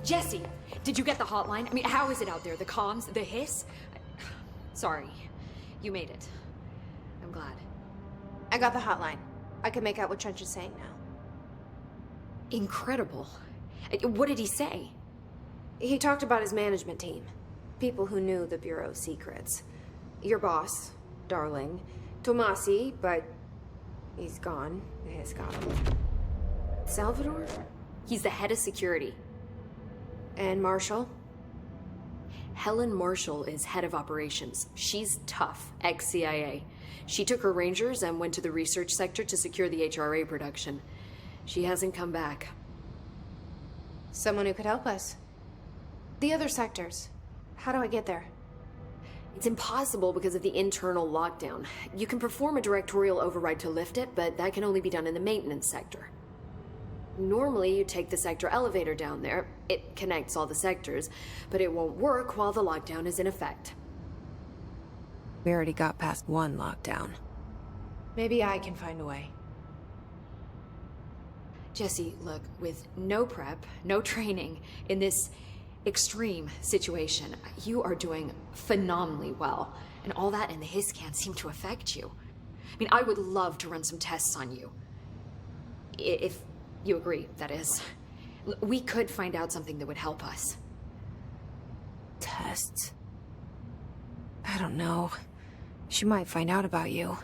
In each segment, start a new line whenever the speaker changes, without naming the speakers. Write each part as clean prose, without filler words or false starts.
Jesse, did you get the hotline? I mean, how is it out there? The comms? The hiss? Sorry. You made it. I'm glad.
I got the hotline. I can make out what Trench is saying now.
Incredible. What did he say?
He talked about his management team. People who knew the Bureau's secrets. Your boss, Darling. Tomasi, but he's gone. The hiss got him. Salvador?
He's the head of security.
And Marshall?
Helen Marshall is head of operations. She's tough, ex-CIA. She took her Rangers and went to the research sector to secure the HRA production. She hasn't come back.
Someone who could help us. The other sectors. How do I get there?
It's impossible because of the internal lockdown. You can perform a directorial override to lift it, but that can only be done in the maintenance sector. Normally, you take the sector elevator down there. It connects all the sectors, but it won't work while the lockdown is in effect.
We already got past one lockdown. Maybe I can find a way.
Jesse, look, with no prep, no training, in this extreme situation, you are doing phenomenally well. And all that in the hiss can't seem to affect you. I mean, I would love to run some tests on you. If you agree, that is. We could find out something that would help us.
Tests? I don't know. She might find out about you.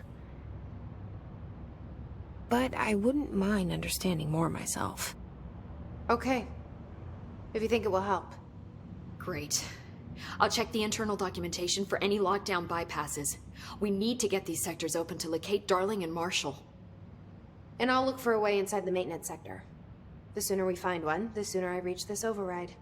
But I wouldn't mind understanding more myself. Okay. If you think it will help.
Great. I'll check the internal documentation for any lockdown bypasses. We need to get these sectors open to locate Darling and Marshall.
And I'll look for a way inside the maintenance sector. The sooner we find one, the sooner I reach this override.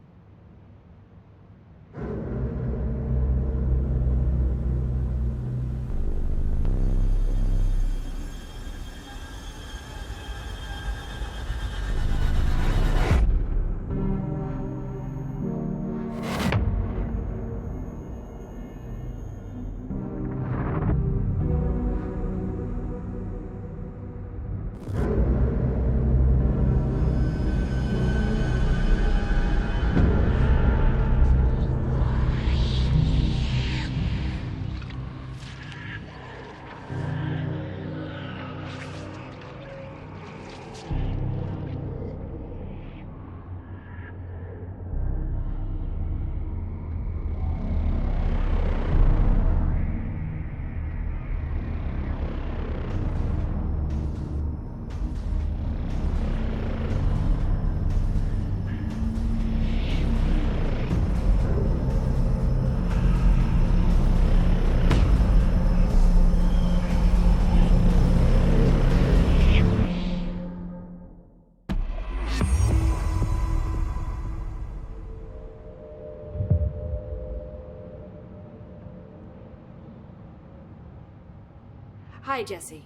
Hi, Jesse.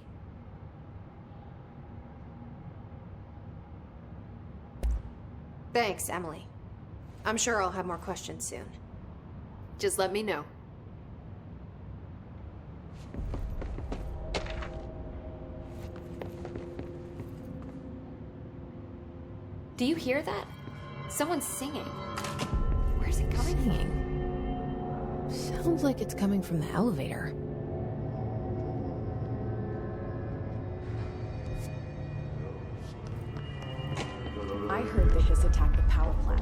Thanks, Emily. I'm sure I'll have more questions soon.
Just let me know. Do you hear that? Someone's singing. Where's it coming from?
Sounds like it's coming from the elevator.
I heard the Hiss attacked the power plant.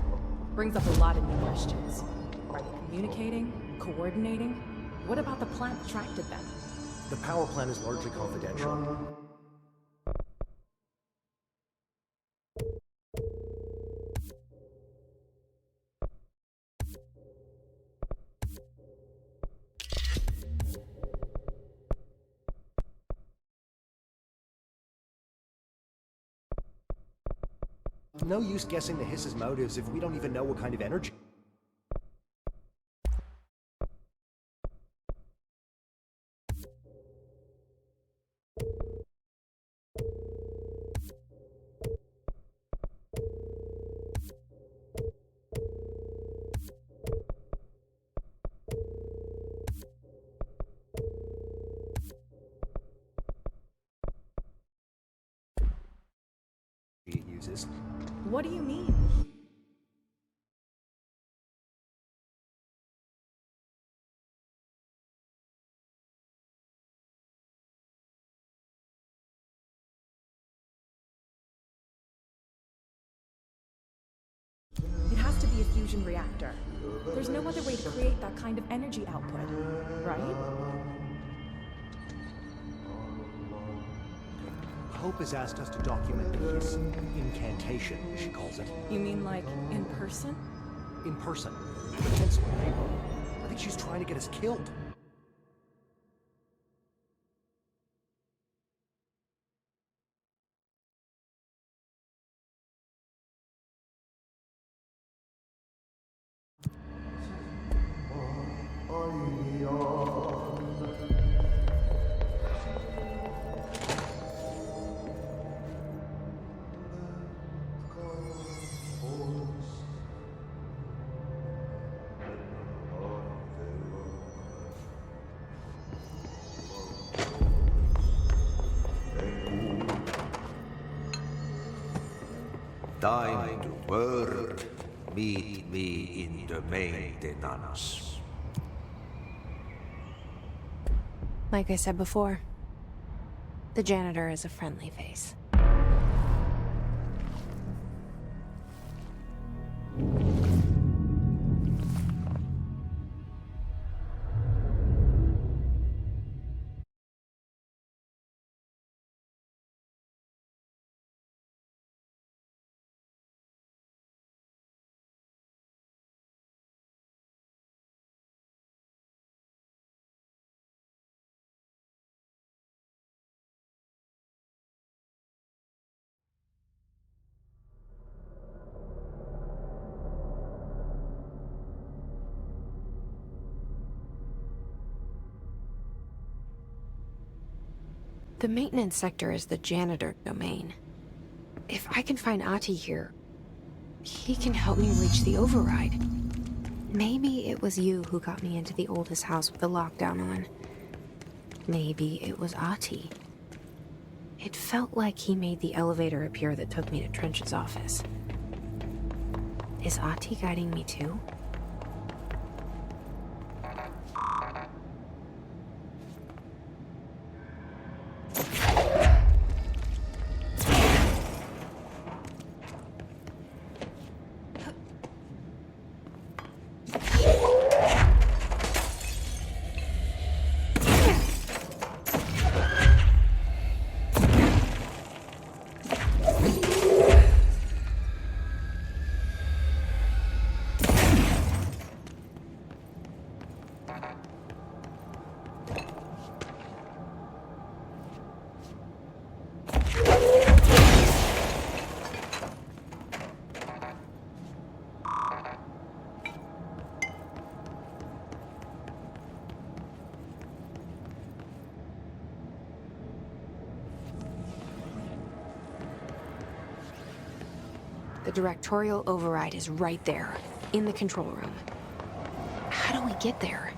Brings up a lot of new questions. Are they communicating? Coordinating? What about the plant attracted them?
The power plant is largely confidential. No use guessing the Hiss's motives if we don't even know what kind of energy. It uses.
What do you mean? It has to be a fusion reactor. There's no other way to create that kind of energy output, right?
Hope has asked us to document this incantation, as she calls it.
You mean like in person?
In person. With pencil and paper. I think she's trying to get us killed.
Time to work. Meet me in the maintenance.
Like I said before, the janitor is a friendly face. The maintenance sector is the janitor domain. If I can find Ahti here, he can help me reach the override. Maybe it was you who got me into the oldest house with the lockdown on. Maybe it was Ahti. It felt like he made the elevator appear that took me to Trench's office. Is Ahti guiding me too? The directorial override is right there, in the control room. How do we get there?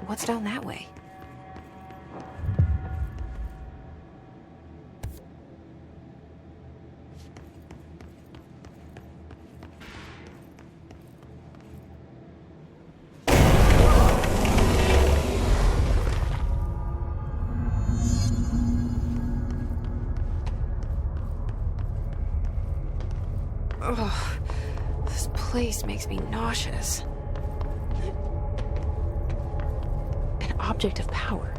What's down that way? Ugh, this place makes me nauseous. An object of power.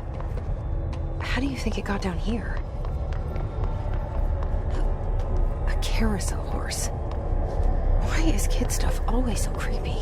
How do you think it got down here? A carousel horse. Why is kid stuff always so creepy?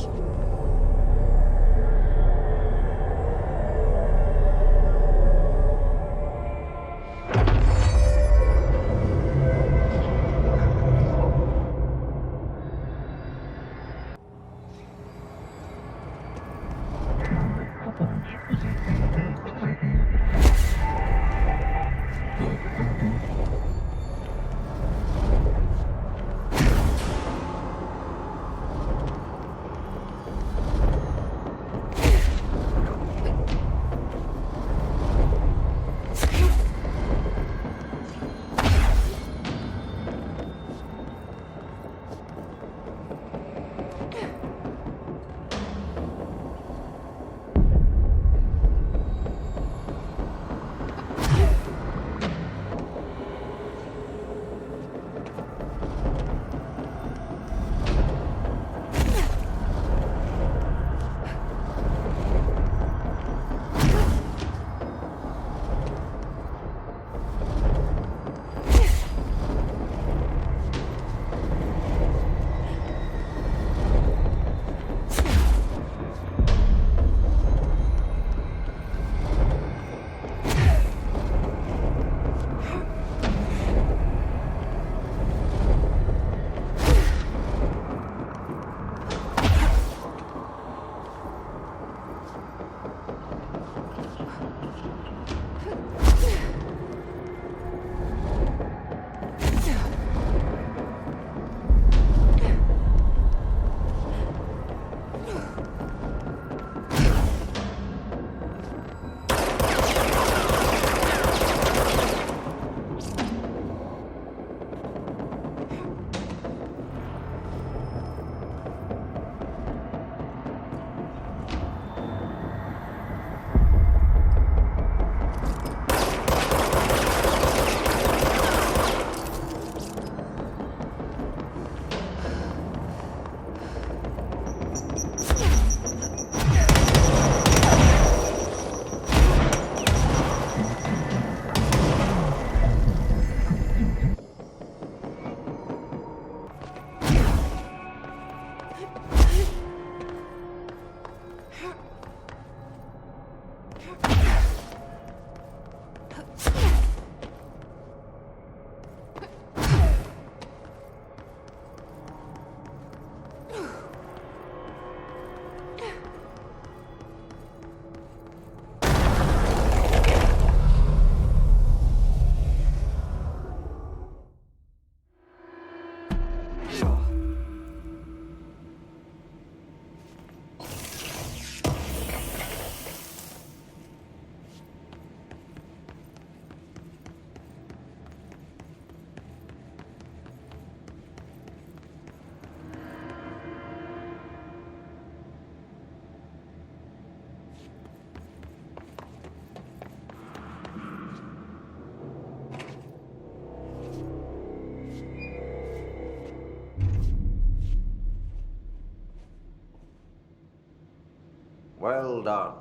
Well done.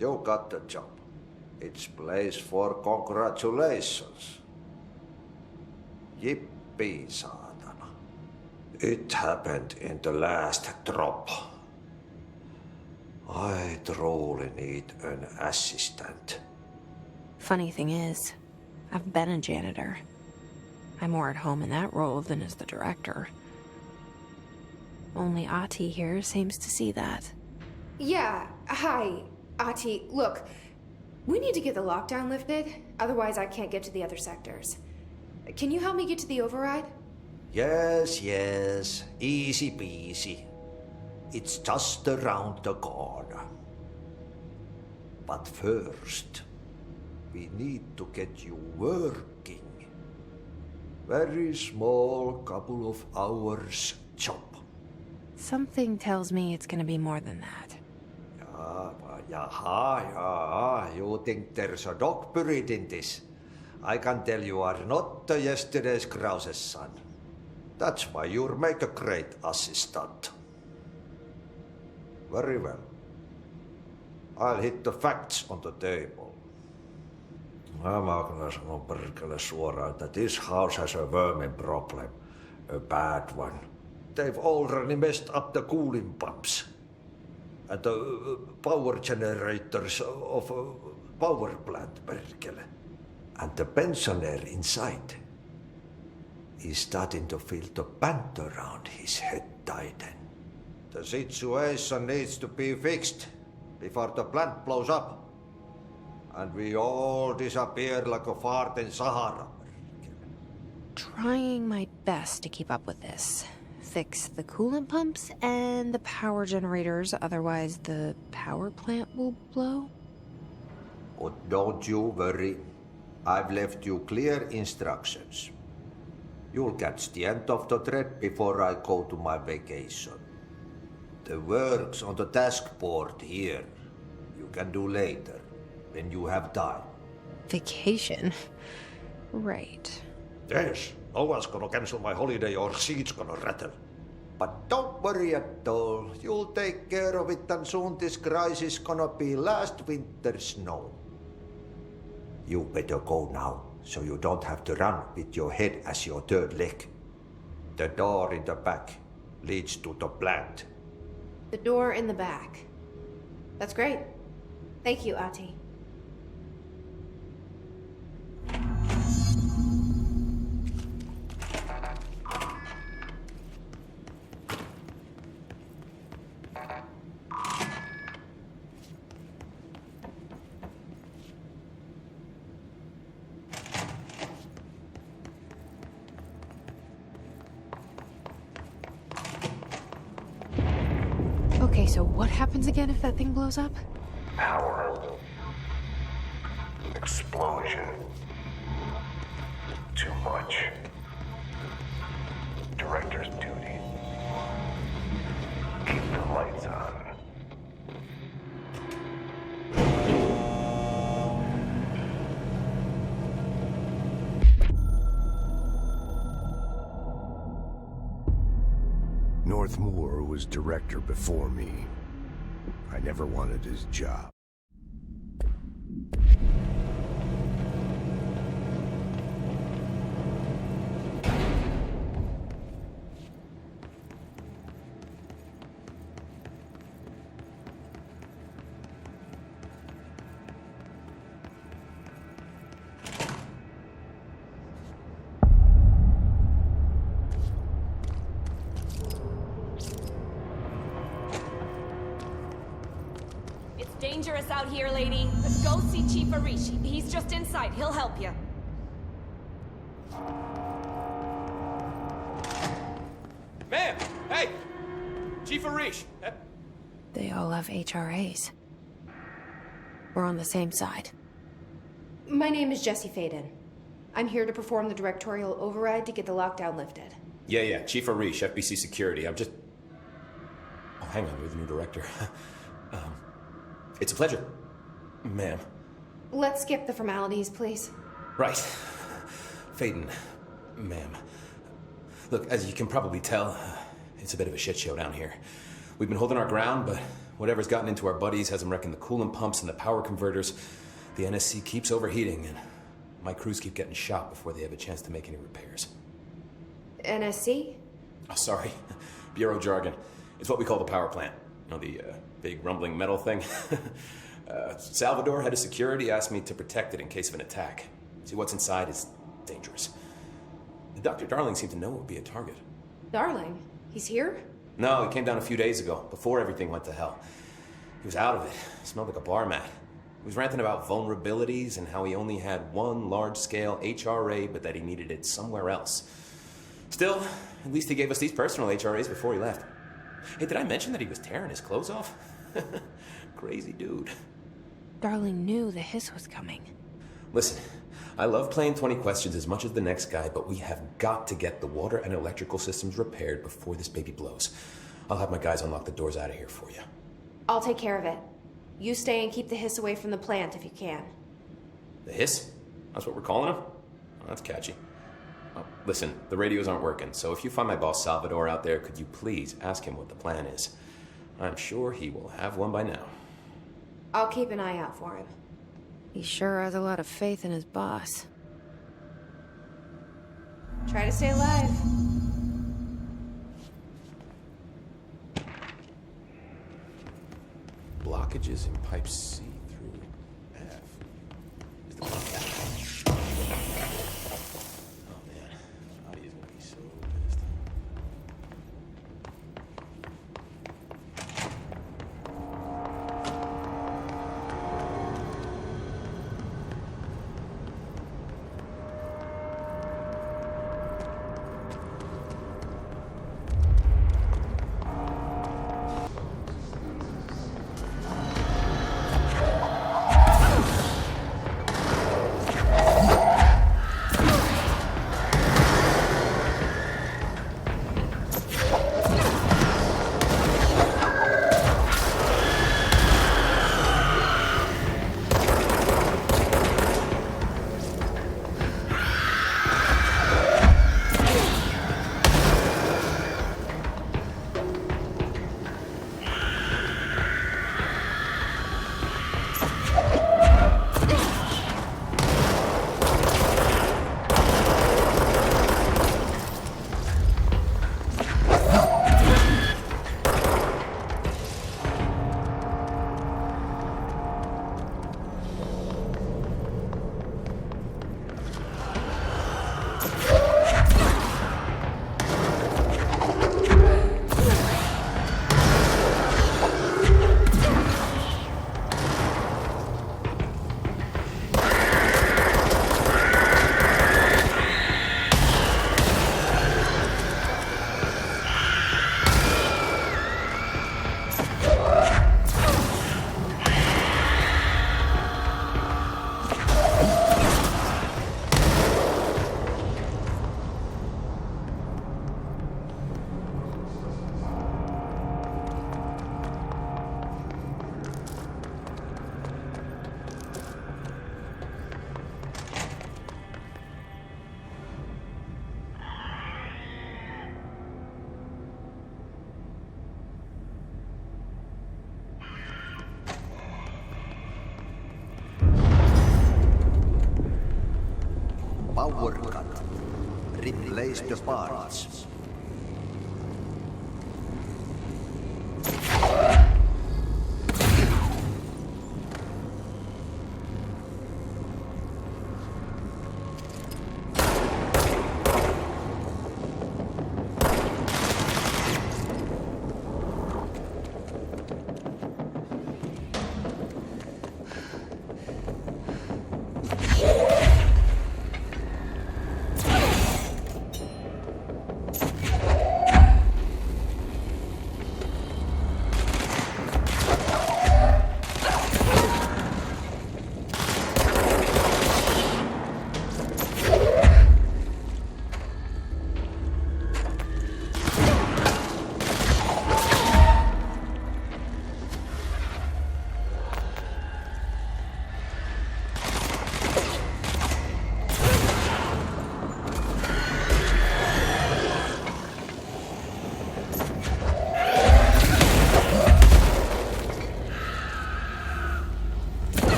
You got the job. It's place for congratulations. Yippee, saatana. It happened in the last drop. I truly need an assistant.
Funny thing is, I've been a janitor. I'm more at home in that role than as the director. Only Ati here seems to see that.
Yeah, hi, Ati. Look, we need to get the lockdown lifted, otherwise I can't get to the other sectors. Can you help me get to the override?
Yes, yes. Easy peasy. It's just around the corner. But first, we need to get you working. Very small, couple of hours job.
Something tells me it's gonna be more than that.
Yeah. You think there's a dog buried in this? I can tell you are not yesterday's Krause's son. That's why you'll make a great assistant. Very well. I'll hit the facts on the table. Mä kyllä sanon perkele suoraan, että this house has a vermin problem. A bad one. They've already messed up the cooling pumps. And the power generators of a power plant, perkele. And the pensioner inside is starting to feel the band around his head tighten. The situation needs to be fixed before the plant blows up. And we all disappear like a fart in Sahara.
Trying my best to keep up with this. Fix the coolant pumps and the power generators, otherwise the power plant will blow.
But don't you worry. I've left you clear instructions. You'll catch the end of the thread before I go to my vacation. The work's on the task board here. You can do later, when you have time.
Vacation? Right.
Yes, no one's gonna cancel my holiday or seat's gonna rattle. But don't worry at all. You'll take care of it and soon this crisis gonna be last winter's snow. You better go now, so you don't have to run with your head as your third leg. The door in the back leads to the plant.
The door in the back. That's great. Thank you, Ati.
Okay, so what happens again if that thing blows up?
Power. Explosion. Too much. Director's duty. Keep the lights on. Northmore was director before me. I never wanted his job.
out here, lady. Go see Chief Arish. He's just inside. He'll help you.
Ma'am! Hey! Chief Arish!
They all have HRAs. We're on the same side.
My name is Jesse Faden. I'm here to perform the directorial override to get the lockdown lifted.
Yeah, Chief Arish, FBC Security. I'm just... Oh, hang on, you're the new director. It's a pleasure, ma'am.
Let's skip the formalities, please.
Right. Faden, ma'am. Look, as you can probably tell, it's a bit of a shit show down here. We've been holding our ground, but whatever's gotten into our buddies has them wrecking the coolant pumps and the power converters. The NSC keeps overheating, and my crews keep getting shot before they have a chance to make any repairs.
NSC?
Oh, sorry. Bureau jargon. It's what we call the power plant. You know, the big rumbling metal thing? Salvador, head of security, asked me to protect it in case of an attack. See, what's inside is dangerous. Dr. Darling seemed to know it would be a target.
Darling? He's here?
No, he came down a few days ago, before everything went to hell. He was out of it. Smelled like a bar mat. He was ranting about vulnerabilities and how he only had one large-scale HRA, but that he needed it somewhere else. Still, at least he gave us these personal HRAs before he left. Hey, did I mention that he was tearing his clothes off? Crazy dude.
Darling knew the hiss was coming.
Listen, I love playing 20 questions as much as the next guy, but we have got to get the water and electrical systems repaired before this baby blows. I'll have my guys unlock the doors out of here for you.
I'll take care of it. You stay and keep the hiss away from the plant if you can.
The hiss? That's what we're calling him? Oh, that's catchy. Oh, listen, the radios aren't working, so if you find my boss Salvador out there, could you please ask him what the plan is? I'm sure he will have one by now.
I'll keep an eye out for him.
He sure has a lot of faith in his boss.
Try to stay alive.
Blockages in pipe C through F. Is the block Oh man, Audie is gonna be so pissed.
Power cut. Replace the parts.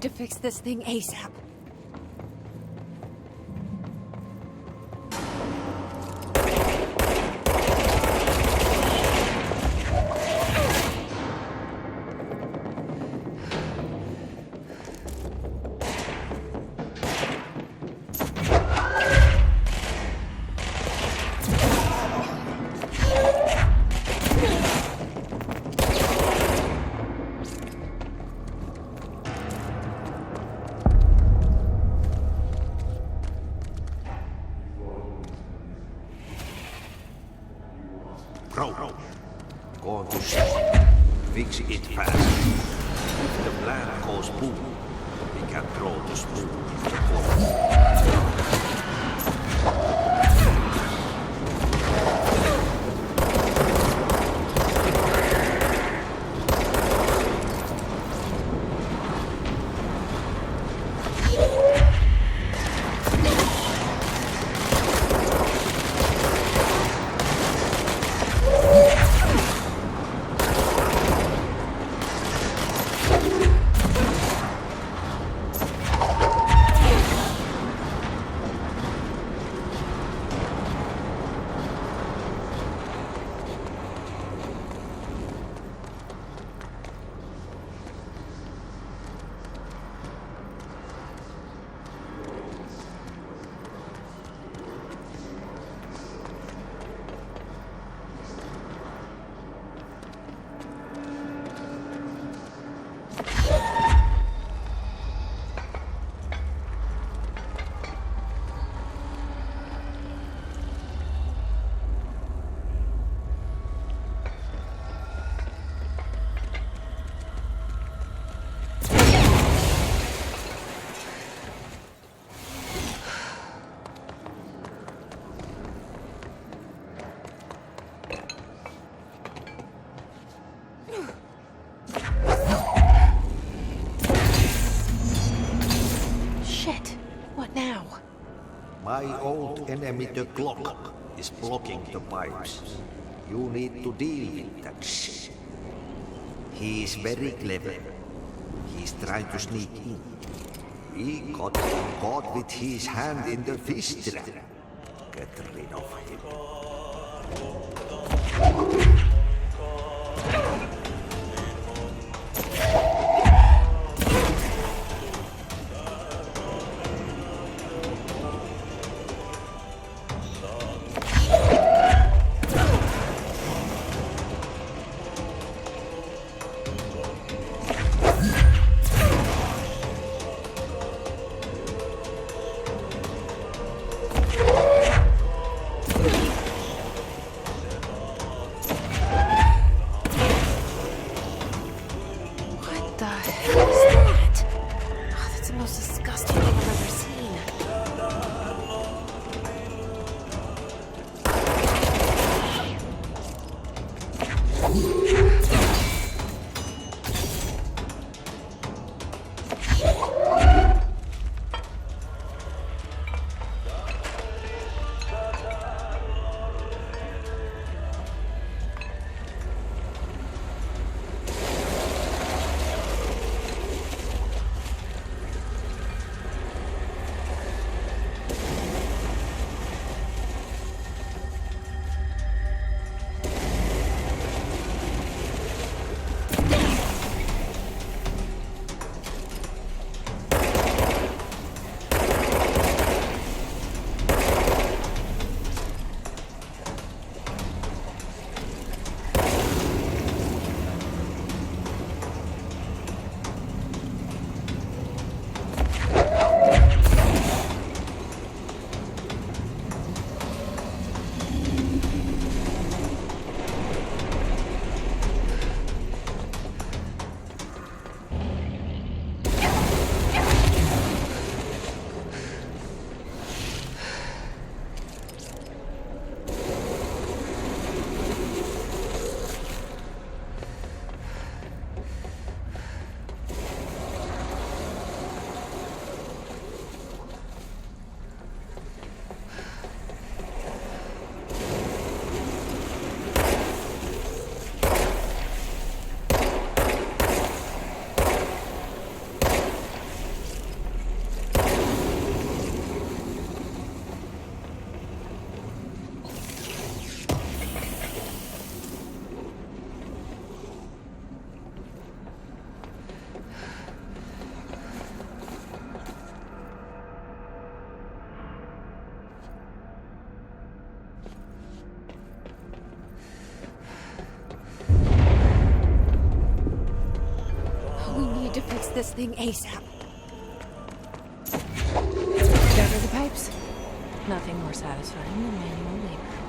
to fix this thing ASAP.
Bro, go on to see. Fix it fast. If the plant goes boom, we can throw the spoon in the floor.
Shit. What now?
My old enemy, the clock, is blocking the pipes. You need to deal with that shit. He is very clever. He's trying to sneak in. We got him caught with his hand in the fish trap. Get rid of him.
What the hell is that? Oh, that's the most disgusting thing I've ever seen. fix this thing ASAP. Better the pipes? Nothing more satisfying than manual labor.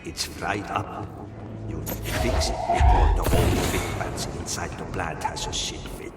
It's fried up. You fix it before the old big bats inside the plant has a shit fit.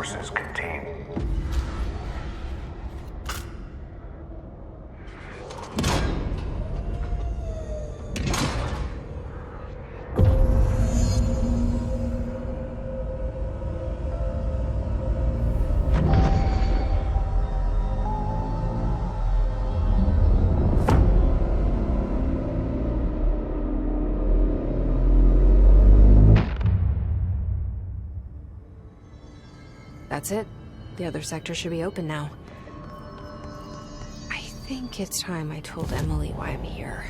sources contain.
That's it. The other sector should be open now. I think it's time I told Emily why I'm here.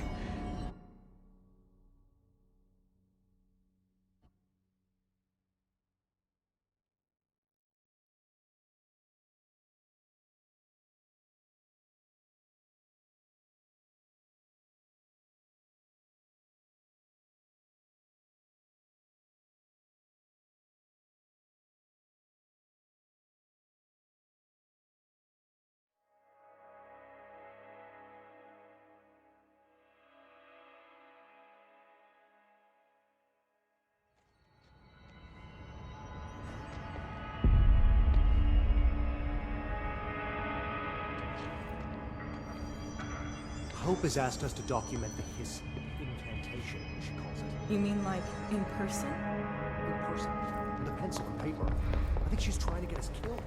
Hope has asked us to document the hiss incantation, she calls it.
You mean like in person?
In person. With a pencil and paper. I think she's trying to get us killed.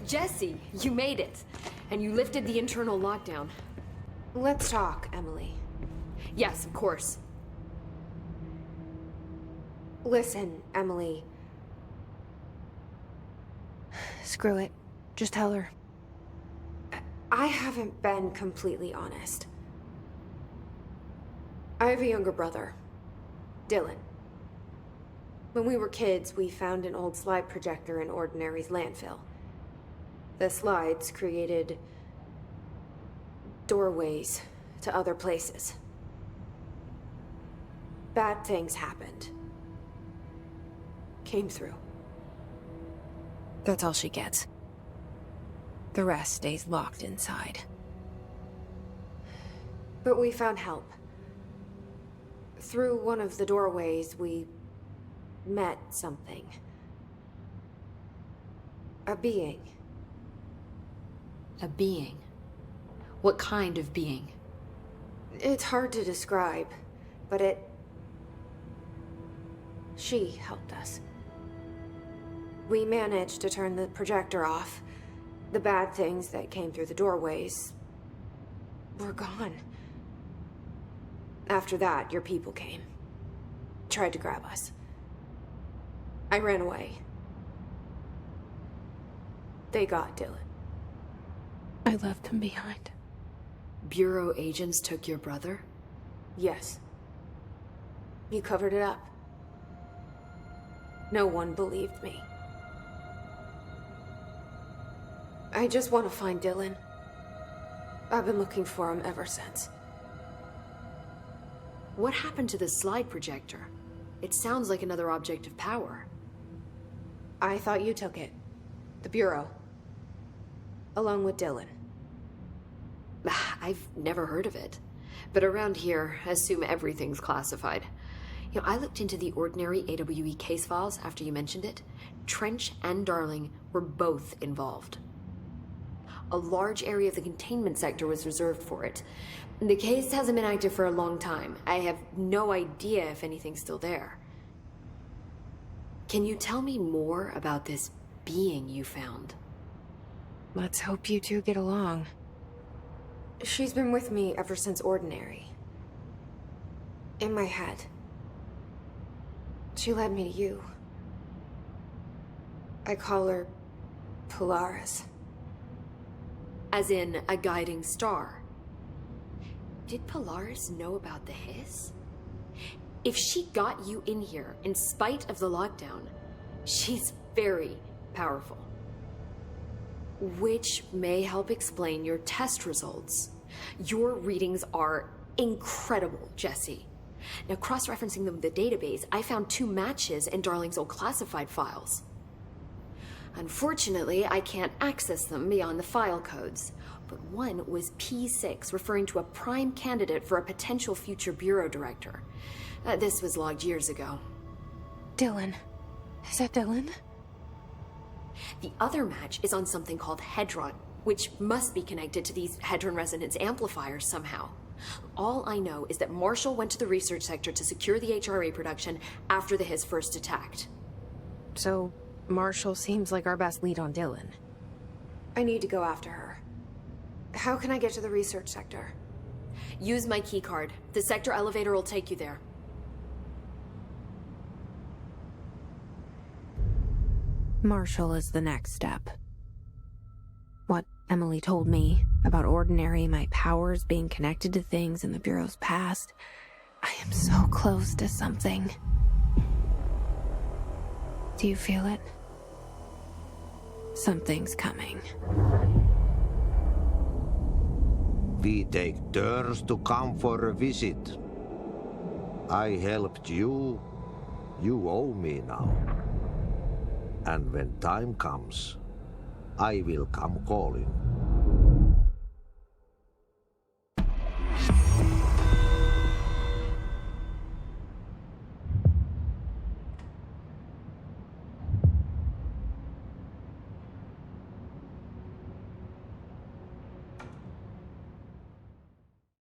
Jesse, you made it. And you lifted the internal lockdown.
Let's talk, Emily.
Yes, of course.
Listen, Emily.
Screw it. Just tell her.
I haven't been completely honest. I have a younger brother, Dylan. When we were kids, we found an old slide projector in Ordinary's landfill. The slides created doorways to other places. Bad things happened. Came through.
That's all she gets. The rest stays locked inside.
But we found help. Through one of the doorways, we met something. A being.
A being? What kind of being?
It's hard to describe, but she helped us. We managed to turn the projector off. The bad things that came through the doorways were gone. After that, your people came. Tried to grab us. I ran away. They got Dylan.
I left him behind.
Bureau agents took your brother?
Yes. You covered it up. No one believed me. I just want to find Dylan. I've been looking for him ever since.
What happened to the slide projector? It sounds like another object of power.
I thought you took it. The Bureau. Along with Dylan.
I've never heard of it. But around here, I assume everything's classified. You know, I looked into the Ordinary AWE case files after you mentioned it. Trench and Darling were both involved. A large area of the containment sector was reserved for it. The case hasn't been active for a long time. I have no idea if anything's still there. Can you tell me more about this being you found?
Let's hope you two get along.
She's been with me ever since Ordinary. In my head. She led me to you. I call her Polaris.
As in, a guiding star. Did Polaris know about the hiss? If she got you in here in spite of the lockdown, she's very powerful. Which may help explain your test results. Your readings are incredible, Jesse. Now, cross-referencing them with the database, I found 2 matches in Darling's old classified files. Unfortunately, I can't access them beyond the file codes, but one was P6, referring to a prime candidate for a potential future bureau director. This was logged years ago.
Dylan. Is that Dylan?
The other match is on something called Hedron, which must be connected to these Hedron resonance amplifiers somehow. All I know is that Marshall went to the research sector to secure the HRA production after the Hiss first attacked.
So, Marshall seems like our best lead on Dylan.
I need to go after her. How can I get to the research sector?
Use my keycard. The sector elevator will take you there.
Marshall is the next step. What Emily told me about Ordinary, my powers being connected to things in the Bureau's past, I am so close to something. Do you feel it? Something's coming.
We take turns to come for a visit. I helped you. You owe me now. And when time comes, I will come calling.